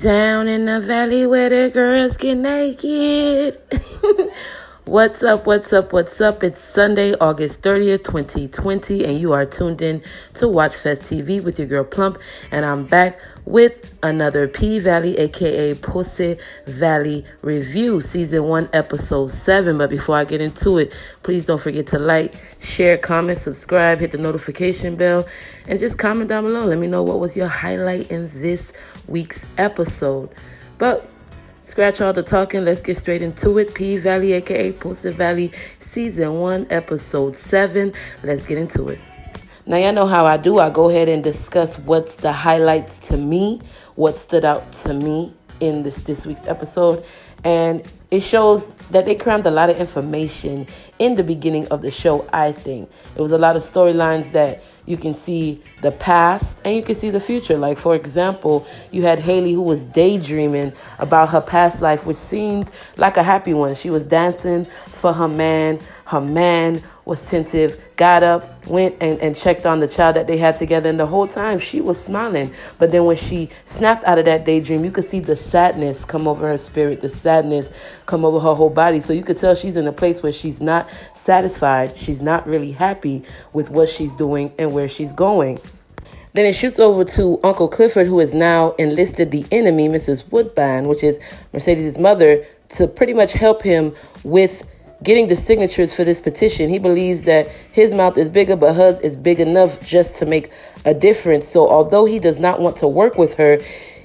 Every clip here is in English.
Down in the valley where the girls get naked. What's up? It's Sunday, August 30th, 2020, and you are tuned in to Watch Fest TV with your girl Plump, and I'm back with another P-Valley, aka Pussy Valley review, season 1, episode 7. But before I get into it, please don't forget to like, share, comment, subscribe, hit the notification bell, and just comment down below. Let me know what was your highlight in this week's episode. But scratch all the talking. Let's get straight into it. P-Valley, aka Pussy Valley, season 1, episode 7. Let's get into it. Now, y'all know how I do. I go ahead and discuss what's the highlights to me, what stood out to me in this week's episode. And it shows that they crammed a lot of information in the beginning of the show, I think. It was a lot of storylines that you can see the past and you can see the future. Like, for example, you had Haley, who was daydreaming about her past life, which seemed like a happy one. She was dancing for her man. Her man was attentive, got up, went and checked on the child that they had together. And the whole time she was smiling. But then when she snapped out of that daydream, you could see the sadness come over her spirit, the sadness come over her whole body. So you could tell she's in a place where she's not satisfied. She's not really happy with what she's doing and where she's going. Then it shoots over to Uncle Clifford, who has now enlisted the enemy, Mrs. Woodbine, which is Mercedes' mother, to pretty much help him with getting the signatures for this petition. He believes that his mouth is bigger, but hers is big enough just to make a difference. So although he does not want to work with her,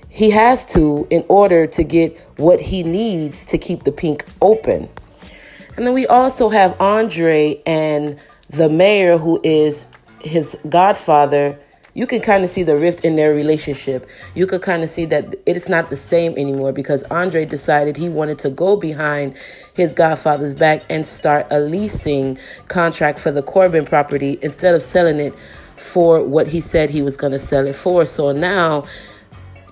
he has to in order to get what he needs to keep the pink open. And then we also have Andre and the mayor, who is his godfather. You can kind of see the rift in their relationship. You could kind of see that it's not the same anymore because Andre decided he wanted to go behind his godfather's back and start a leasing contract for the Corbin property instead of selling it for what he said he was going to sell it for. So now,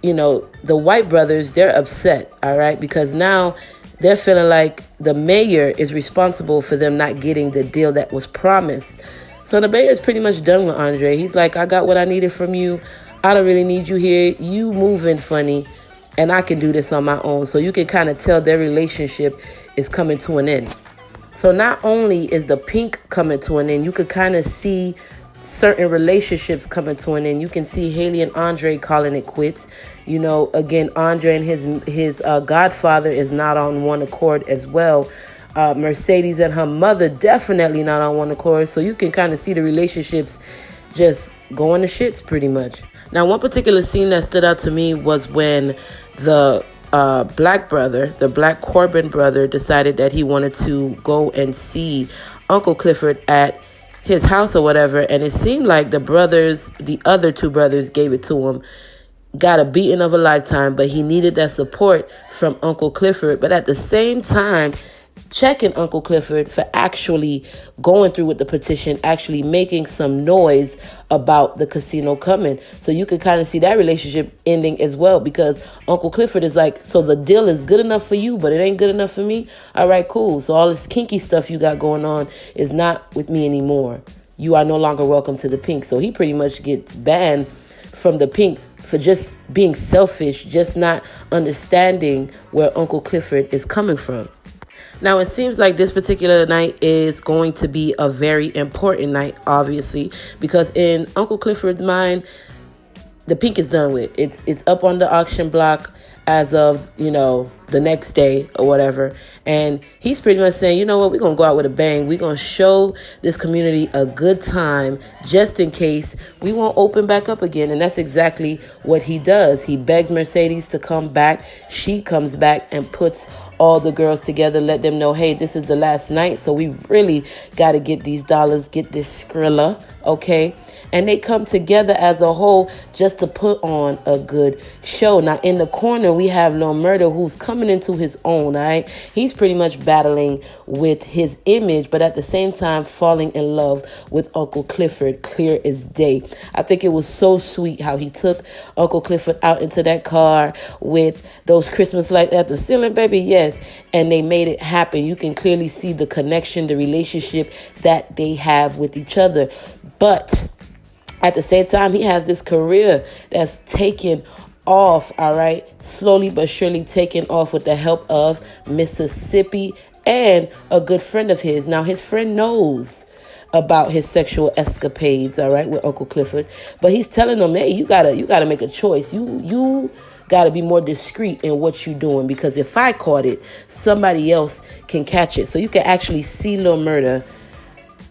you know, the White brothers, they're upset, all right, because now they're feeling like the mayor is responsible for them not getting the deal that was promised. So the mayor is pretty much done with Andre. He's like, I got what I needed from you. I don't really need you here. You moving funny, and I can do this on my own. So you can kind of tell their relationship is coming to an end. So not only is the pink coming to an end, you could kind of see certain relationships coming to an end. You can see Haley and Andre calling it quits. You know, again, Andre and his godfather is not on one accord as well. Mercedes and her mother definitely not on one accord. So you can kind of see the relationships just going to shits pretty much. Now, one particular scene that stood out to me was when the black brother, the black Corbin brother, decided that he wanted to go and see Uncle Clifford at his house or whatever. And it seemed like the other two brothers gave it to him. Got a beating of a lifetime, but he needed that support from Uncle Clifford. But at the same time, checking Uncle Clifford for actually going through with the petition, actually making some noise about the casino coming. So you can kind of see that relationship ending as well, because Uncle Clifford is like, so the deal is good enough for you, but it ain't good enough for me? All right, cool. So all this kinky stuff you got going on is not with me anymore. You are no longer welcome to the pink. So he pretty much gets banned from the pink for just being selfish, just not understanding where Uncle Clifford is coming from. Now, it seems like this particular night is going to be a very important night, obviously, because in Uncle Clifford's mind, the pink is done with. It's up on the auction block as of, you know, the next day or whatever. And he's pretty much saying, you know what, we're going to go out with a bang. We're going to show this community a good time just in case we won't open back up again. And that's exactly what he does. He begs Mercedes to come back. She comes back and puts all the girls together, let them know, hey, this is the last night, so we really got to get these dollars, get this Skrilla, okay? And they come together as a whole just to put on a good show. Now, in the corner, we have Lil Murder, who's coming into his own, all right? He's pretty much battling with his image, but at the same time, falling in love with Uncle Clifford, clear as day. I think it was so sweet how he took Uncle Clifford out into that car with those Christmas lights at the ceiling, baby, yes. And they made it happen. You can clearly see the connection, the relationship that they have with each other. But at the same time, he has this career that's taken off, all right? Slowly but surely taking off with the help of Mississippi and a good friend of his. Now, his friend knows about his sexual escapades, all right, with Uncle Clifford. But he's telling him, hey, you gotta make a choice. You gotta be more discreet in what you're doing, because if I caught it, somebody else can catch it. So you can actually see Lil Murda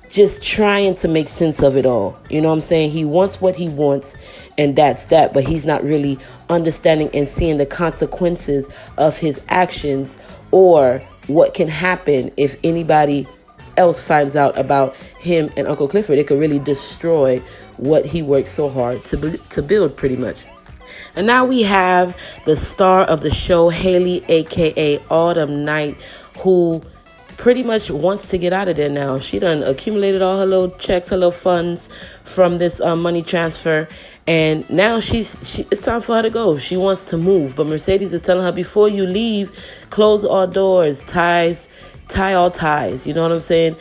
just trying to make sense of it all. You know what I'm saying? He wants what he wants, and that's that. But he's not really understanding and seeing the consequences of his actions, or what can happen if anybody else finds out about him and Uncle Clifford. It could really destroy what he worked so hard to build, pretty much. And now we have the star of the show, Haley, aka Autumn Night, who pretty much wants to get out of there now. She done accumulated all her little checks, her little funds from this money transfer, and now it's time for her to go. She wants to move, but Mercedes is telling her, before you leave, close all doors, tie all ties. You know what I'm saying?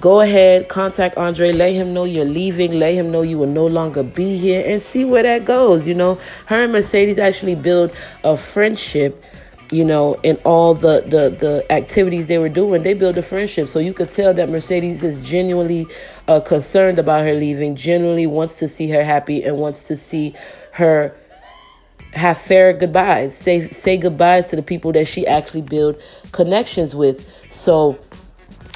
Go ahead, contact Andre, let him know you're leaving, let him know you will no longer be here, and see where that goes. You know, her and Mercedes actually build a friendship, you know, in all the activities they were doing. They build a friendship. So you could tell that Mercedes is genuinely concerned about her leaving, genuinely wants to see her happy, and wants to see her have fair goodbyes, say goodbyes to the people that she actually build connections with. So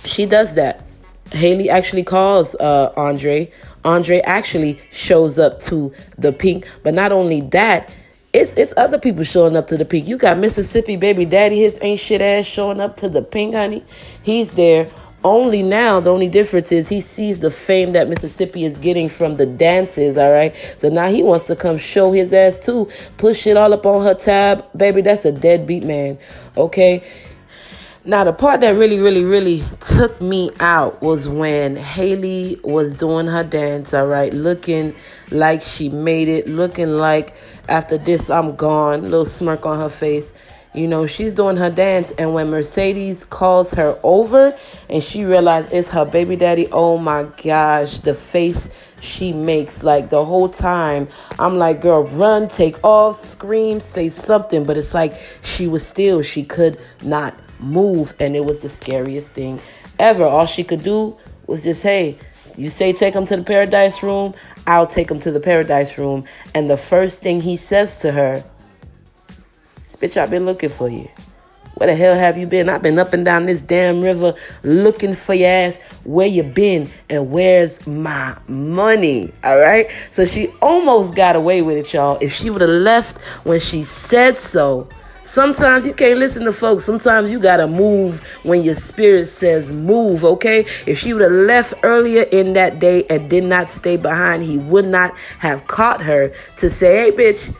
she does that. Haley actually calls Andre. Andre actually shows up to the pink. But not only that, it's other people showing up to the pink. You got Mississippi baby daddy, his ain't shit ass, showing up to the pink, honey. He's there. Only now, the only difference is he sees the fame that Mississippi is getting from the dances, all right? So now he wants to come show his ass too. Push it all up on her tab. Baby, that's a deadbeat man, okay? Now, the part that really took me out was when Haley was doing her dance, all right? Looking like she made it. Looking like, after this, I'm gone. Little smirk on her face. You know, she's doing her dance, and when Mercedes calls her over and she realized it's her baby daddy, oh my gosh, the face she makes. Like, the whole time, I'm like, girl, run, take off, scream, say something. But it's like she could not move, and it was the scariest thing ever. All she could do was just, hey, you say take him to the paradise room, I'll take him to the paradise room. And the first thing he says to her, bitch, I've been looking for you. Where the hell have you been? I've been up and down this damn river looking for your ass. Where you been? And where's my money? All right? So she almost got away with it, y'all. If she would have left when she said so. Sometimes you can't listen to folks. Sometimes you got to move when your spirit says move, okay? If she would have left earlier in that day and did not stay behind, he would not have caught her to say, hey, bitch,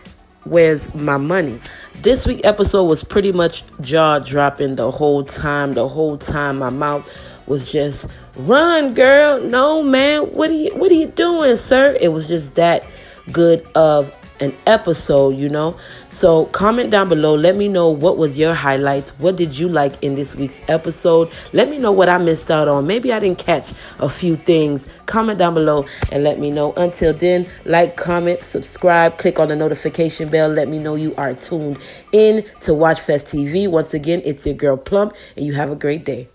where's my money? This week's episode was pretty much jaw-dropping the whole time. The whole time my mouth was just, run, girl. No, man. What are you doing, sir? It was just that good of an episode, you know? So comment down below. Let me know what was your highlights. What did you like in this week's episode? Let me know what I missed out on. Maybe I didn't catch a few things. Comment down below and let me know. Until then, like, comment, subscribe, click on the notification bell. Let me know you are tuned in to WatchFest TV. Once again, it's your girl Plump, and you have a great day.